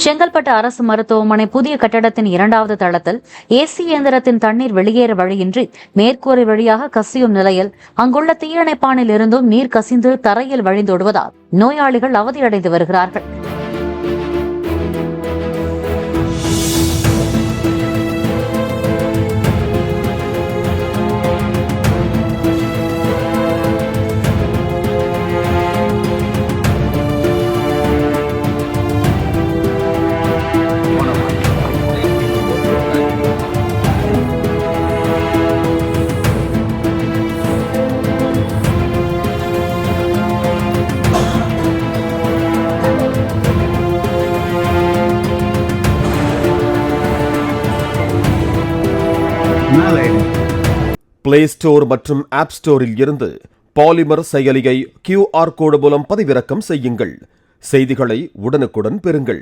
செங்கல்பட்டு அரசு மருத்துவமனை புதிய கட்டடத்தின் 2வது தளத்தில் ஏசி இயந்திரத்தின் தண்ணீர் வெளியேற வழியின்றி மேற்கூரை வழியாக கசியும் நிலையில் அங்குள்ள தீயணைப்பானில் இருந்தும் நீர் கசிந்து தரையில் வழிந்தோடுவதால் நோயாளிகள் அவதியடைந்து வருகிறார்கள். பிளே ஸ்டோர் மற்றும் ஆப் ஸ்டோரில் இருந்து பாலிமர் செயலியை QR கோடு மூலம் பதிவிறக்கம் செய்யுங்கள். செய்திகளை உடனுக்குடன் பெறுங்கள்.